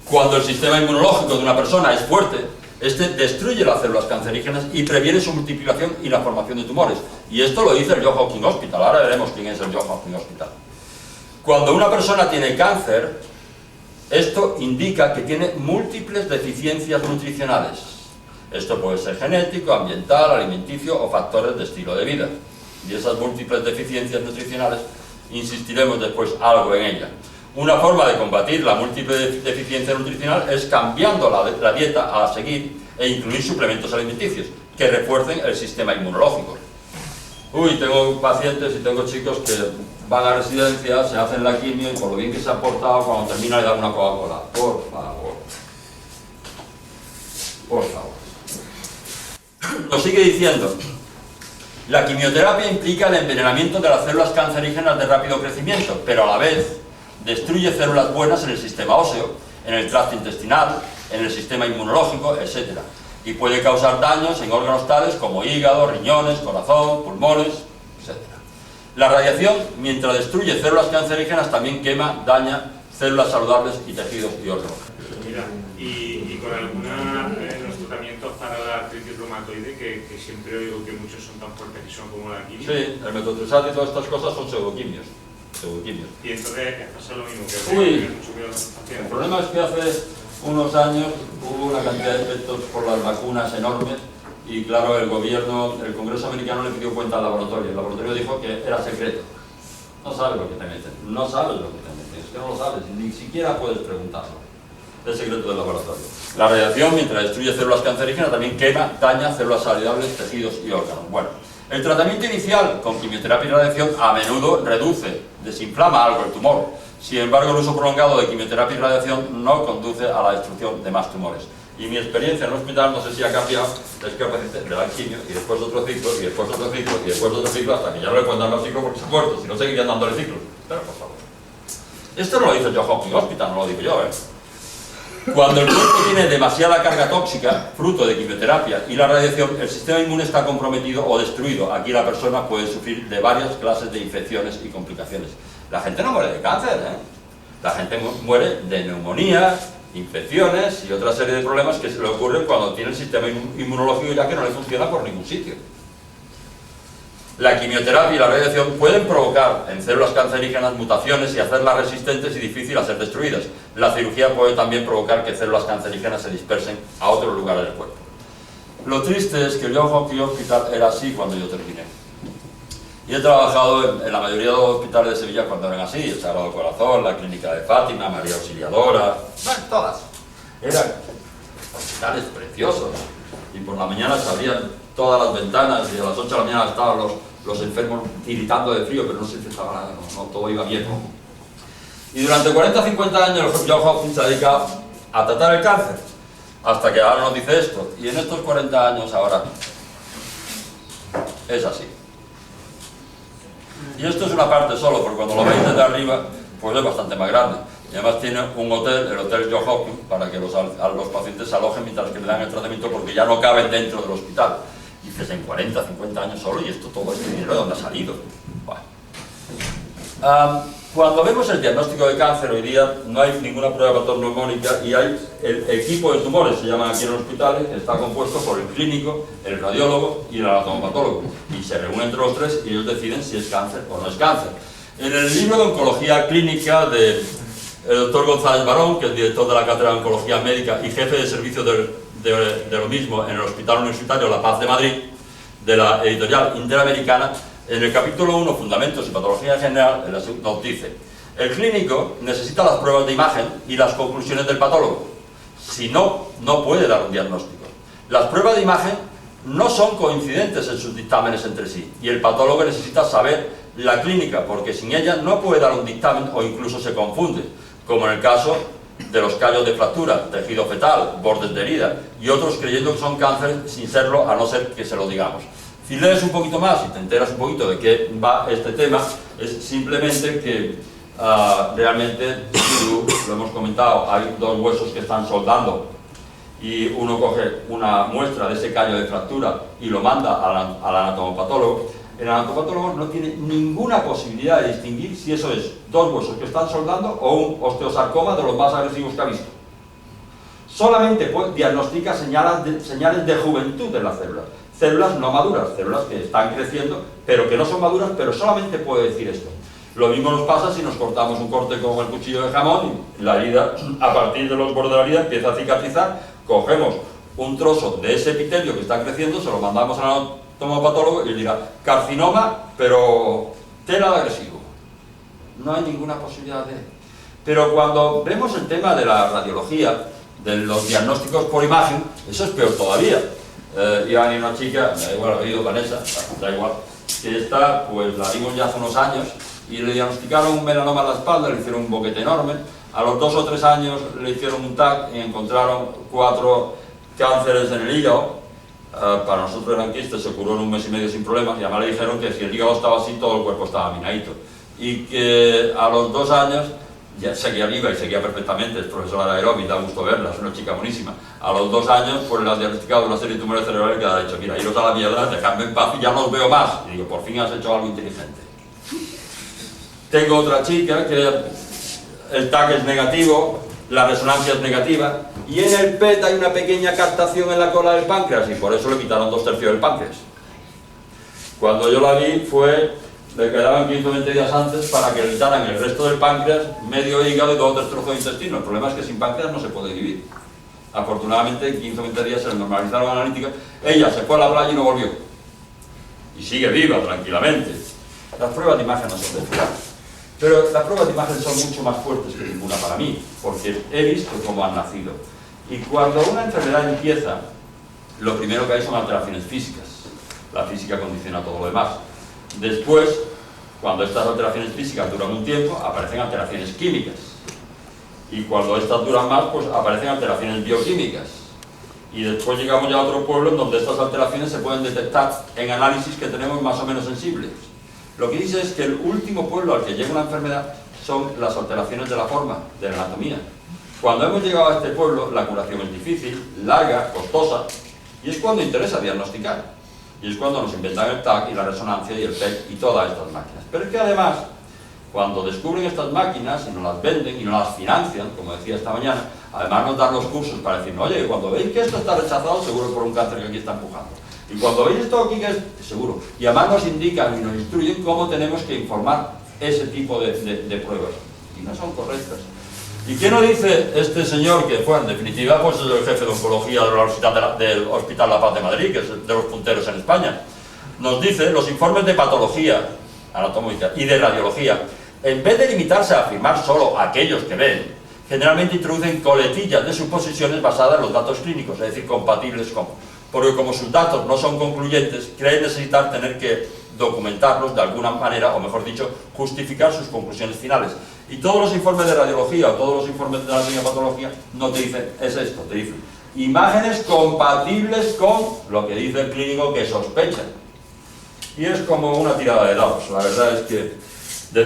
Cuando el sistema inmunológico de una persona es fuerte, este destruye las células cancerígenas y previene su multiplicación y la formación de tumores. Y esto lo dice el Johns Hopkins Hospital. Ahora veremos quién es el Johns Hopkins Hospital. Cuando una persona tiene cáncer, esto indica que tiene múltiples deficiencias nutricionales. Esto puede ser genético, ambiental, alimenticio o factores de estilo de vida. Y esas múltiples deficiencias nutricionales, insistiremos después algo en ellas. Una forma de combatir la múltiple deficiencia nutricional es cambiando la dieta a seguir e incluir suplementos alimenticios que refuercen el sistema inmunológico. Tengo pacientes y tengo chicos que van a residencia, se hacen la quimio y por lo bien que se han portado, cuando termina le dan una Coca-Cola. Por favor. Por favor. Nos sigue diciendo, la quimioterapia implica el envenenamiento de las células cancerígenas de rápido crecimiento, pero a la vez destruye células buenas en el sistema óseo, en el tracto intestinal, en el sistema inmunológico, etc. y puede causar daños en órganos tales como hígado, riñones, corazón, pulmones, etc. La radiación, mientras destruye células cancerígenas, también quema, daña células saludables y tejidos y órganos. Mira, y con los tratamientos para la artritis reumatoide, que siempre oigo que muchos son tan fuertes que son como la quimio. Sí, el metotrexato y todas estas cosas son pseudoquimios. Y entonces pasa lo mismo que el problema es que hace unos años hubo una cantidad de efectos por las vacunas enormes y claro, el gobierno, el Congreso americano le pidió cuenta al laboratorio. El laboratorio dijo que era secreto. No sabes lo que te meten, no sabes lo que te meten, es que no lo sabes, ni siquiera puedes preguntarlo. Es secreto del laboratorio. La radiación, mientras destruye células cancerígenas, también quema, daña células saludables, tejidos y órganos. Bueno, el tratamiento inicial con quimioterapia y radiación a menudo reduce, desinflama algo el tumor. Sin embargo, el uso prolongado de quimioterapia y radiación no conduce a la destrucción de más tumores. Y mi experiencia en el hospital, no sé si ha cambiado, es que el paciente le da quimio y después otro ciclo, y después otro ciclo, y después otro ciclo, hasta que ya no le pueden dar más ciclos porque se ha muerto, si no seguirían dándole ciclos. Pero por favor. Esto no lo dice el Johns Hopkins Hospital, no lo digo yo, Cuando el cuerpo tiene demasiada carga tóxica, fruto de quimioterapia y la radiación, el sistema inmune está comprometido o destruido. Aquí la persona puede sufrir de varias clases de infecciones y complicaciones. La gente no muere de cáncer, La gente muere de neumonías, infecciones y otra serie de problemas que se le ocurren cuando tiene el sistema inmunológico ya que no le funciona por ningún sitio. La quimioterapia y la radiación pueden provocar en células cancerígenas mutaciones y hacerlas resistentes y difíciles a ser destruidas. La cirugía puede también provocar que células cancerígenas se dispersen a otros lugares del cuerpo. Lo triste es que el Johns Hopkins Hospital era así cuando yo terminé. Y he trabajado en la mayoría de los hospitales de Sevilla cuando eran así, el Sagrado Corazón, la Clínica de Fátima, María Auxiliadora, bueno, todas. Eran hospitales preciosos. Y por la mañana se abrían todas las ventanas y a las 8 de la mañana estaban los enfermos tiritando de frío, pero no se infectaba nada, no, todo iba bien. Y durante 40 o 50 años el Johns Hopkins se ha dedicado a tratar el cáncer, hasta que ahora nos dice esto. Y en estos 40 años ahora es así. Y esto es una parte solo, porque cuando lo veis desde arriba, pues es bastante más grande. Y además tiene un hotel, el Hotel Johns Hopkins, para que los pacientes se alojen mientras que le dan el tratamiento, porque ya no caben dentro del hospital. Y dices, en 40, 50 años solo, y esto, todo este dinero, ¿de dónde ha salido? Bueno. Cuando vemos el diagnóstico de cáncer hoy día, no hay ninguna prueba patognomónica y hay el equipo de tumores, se llaman aquí en los hospitales, que está compuesto por el clínico, el radiólogo y el anatomopatólogo. Y se reúnen entre los tres y ellos deciden si es cáncer o no es cáncer. En el libro de oncología clínica del doctor González Barón, que es director de la Cátedra de Oncología Médica y jefe de servicio de lo mismo en el Hospital Universitario La Paz de Madrid, de la editorial Interamericana, en el capítulo 1, Fundamentos y Patología General, nos dice: el clínico necesita las pruebas de imagen y las conclusiones del patólogo. Si no, no puede dar un diagnóstico. Las pruebas de imagen no son coincidentes en sus dictámenes entre sí, y el patólogo necesita saber la clínica, porque sin ella no puede dar un dictamen o incluso se confunde, como en el caso de los callos de fractura, tejido fetal, bordes de herida, y otros creyendo que son cáncer sin serlo, a no ser que se lo digamos. Si lees un poquito más y te enteras un poquito de qué va este tema, es simplemente que realmente, lo hemos comentado, hay dos huesos que están soldando y uno coge una muestra de ese callo de fractura y lo manda al anatomopatólogo. El anatomopatólogo no tiene ninguna posibilidad de distinguir si eso es dos huesos que están soldando o un osteosarcoma de los más agresivos que ha visto. Solamente diagnostica señales de juventud de las células. Células no maduras, células que están creciendo, pero que no son maduras, pero solamente puede decir esto. Lo mismo nos pasa si nos cortamos un corte con el cuchillo de jamón y la herida, a partir de los bordes de la herida, empieza a cicatrizar, cogemos un trozo de ese epitelio que está creciendo, se lo mandamos al anatomopatólogo y le dirá carcinoma, pero tela de agresivo. No hay ninguna posibilidad de... Pero cuando vemos el tema de la radiología, de los diagnósticos por imagen, eso es peor todavía. Iba a venir una chica, me da igual, ha venido Vanessa, da igual, que esta, pues la vimos ya hace unos años y le diagnosticaron un melanoma en la espalda, le hicieron un boquete enorme. A los 2 o 3 años le hicieron un TAC y encontraron 4 cánceres en el hígado. Para nosotros eran quistes, se curó en 1 mes y medio sin problemas, y además le dijeron que si el hígado estaba así, todo el cuerpo estaba minadito. Y que a los 2 años ya seguía viva y seguía perfectamente, es profesora de aeróbic, da gusto verla, es una chica buenísima. A los 2 años, pues le han diagnosticado una serie de tumores cerebrales que le ha dicho, mira, iros a la mierda, dejadme en paz y ya no os veo más. Y digo, por fin has hecho algo inteligente. Tengo otra chica que el TAC es negativo, la resonancia es negativa, y en el PET hay una pequeña captación en la cola del páncreas, y por eso le quitaron 2/3 del páncreas. Cuando yo la vi le quedaban 15 o 20 días antes para que le quitaran el resto del páncreas, medio hígado y 2 o 3 trozos de intestino. El problema es que sin páncreas no se puede vivir. Afortunadamente en 15 o 20 días se le normalizaron analíticas, ella se fue a la playa y no volvió. Y sigue viva, tranquilamente. Las pruebas de imagen no son de fiar. Pero las pruebas de imagen son mucho más fuertes que ninguna para mí, porque he visto cómo han nacido. Y cuando una enfermedad empieza, lo primero que hay son alteraciones físicas. La física condiciona todo lo demás. Después, cuando estas alteraciones físicas duran un tiempo, aparecen alteraciones químicas. Y cuando estas duran más, pues aparecen alteraciones bioquímicas. Y después llegamos ya a otro pueblo en donde estas alteraciones se pueden detectar en análisis que tenemos más o menos sensibles. Lo que dice es que el último pueblo al que llega una enfermedad son las alteraciones de la forma, de la anatomía. Cuando hemos llegado a este pueblo, la curación es difícil, larga, costosa, y es cuando interesa diagnosticar. Y es cuando nos inventan el TAC y la resonancia y el PET y todas estas máquinas. Pero es que además, cuando descubren estas máquinas y nos las venden y nos las financian, como decía esta mañana, además nos dan los cursos para decir, oye, cuando veis que esto está rechazado, seguro por un cáncer que aquí está empujando. Y cuando veis esto aquí que es seguro. Y además nos indican y nos instruyen cómo tenemos que informar ese tipo de pruebas. Y no son correctas. ¿Y qué nos dice este señor que fue, en definitiva, pues el jefe de oncología del Hospital La Paz de Madrid, que es de los punteros en España? Nos dice, los informes de patología anatómica y de radiología, en vez de limitarse a afirmar solo aquellos que ven, generalmente introducen coletillas de suposiciones basadas en los datos clínicos, es decir, compatibles con... Porque como sus datos no son concluyentes, creen necesitar tener que documentarlos de alguna manera, o mejor dicho, justificar sus conclusiones finales. Y todos los informes de radiología o todos los informes de la patología no te dicen, es esto, te dicen imágenes compatibles con lo que dice el clínico que sospecha. Y es como una tirada de dados, la verdad es que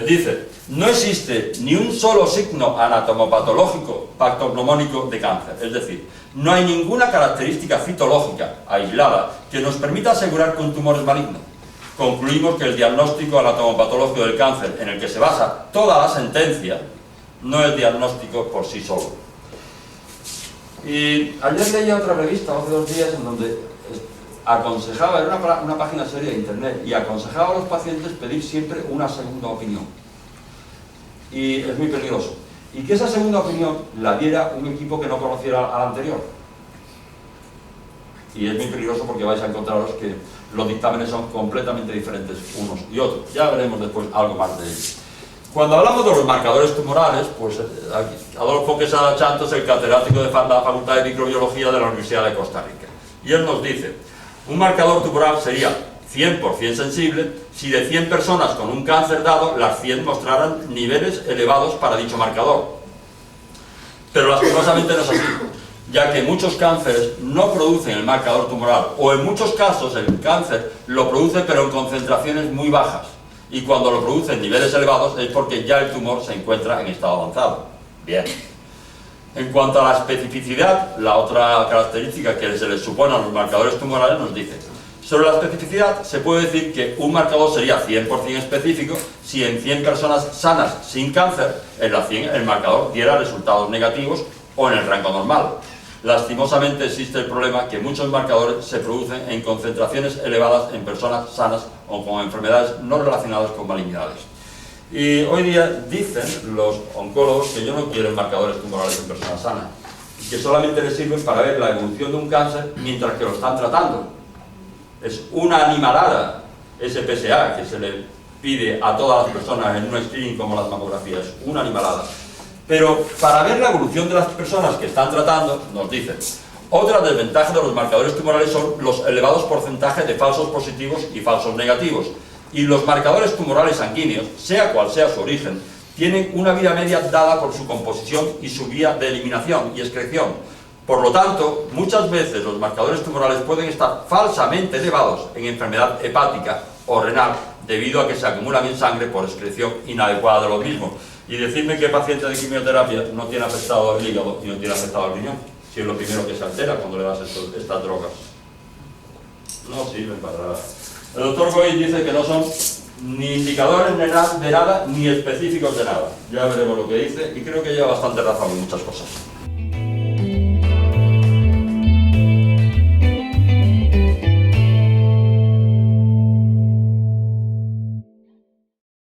dice, no existe ni un solo signo anatomopatológico patognomónico de cáncer, es decir, no hay ninguna característica citológica aislada que nos permita asegurar que un tumor es maligno. Concluimos que el diagnóstico anatomopatológico del cáncer, en el que se basa toda la sentencia, no es diagnóstico por sí solo. Y ayer leía otra revista, hace 2 días, en donde aconsejaba, era una página seria de internet, y aconsejaba a los pacientes pedir siempre una segunda opinión. Y es muy peligroso. Y que esa segunda opinión la diera un equipo que no conociera al anterior. Y es muy peligroso porque vais a encontraros que los dictámenes son completamente diferentes unos y otros. Ya veremos después algo más de ello. Cuando hablamos de los marcadores tumorales, pues Adolfo Quesada Chanto es el catedrático de la Facultad de Microbiología de la Universidad de Costa Rica. Y él nos dice, un marcador tumoral sería 100% sensible si de 100 personas con un cáncer dado, las 100 mostraran niveles elevados para dicho marcador. Pero lastimosamente no es así, ya que muchos cánceres no producen el marcador tumoral, o en muchos casos el cáncer lo produce pero en concentraciones muy bajas, y cuando lo produce en niveles elevados es porque ya el tumor se encuentra en estado avanzado. Bien. En cuanto a la especificidad, la otra característica que se les supone a los marcadores tumorales nos dice, sobre la especificidad se puede decir que un marcador sería 100% específico si en 100 personas sanas sin cáncer, en las 100 el marcador diera resultados negativos o en el rango normal. Lastimosamente existe el problema que muchos marcadores se producen en concentraciones elevadas en personas sanas o con enfermedades no relacionadas con malignidades. Y hoy día dicen los oncólogos que ellos no quieren marcadores tumorales en personas sanas, que solamente les sirven para ver la evolución de un cáncer mientras que lo están tratando. Es una animalada ese PSA que se le pide a todas las personas en un screening como las mamografías, una animalada. Pero para ver la evolución de las personas que están tratando, nos dicen, otra desventaja de los marcadores tumorales son los elevados porcentajes de falsos positivos y falsos negativos. Y los marcadores tumorales sanguíneos, sea cual sea su origen, tienen una vida media dada por su composición y su vía de eliminación y excreción. Por lo tanto, muchas veces los marcadores tumorales pueden estar falsamente elevados en enfermedad hepática o renal debido a que se acumulan en sangre por excreción inadecuada de los mismos. y decirme que paciente de quimioterapia no tiene afectado el hígado y no tiene afectado el riñón, si es lo primero que se altera cuando le das estas drogas. No sirven para nada. El doctor Goy dice que no son ni indicadores de nada, ni específicos de nada. Ya veremos lo que dice y creo que lleva bastante razón en muchas cosas.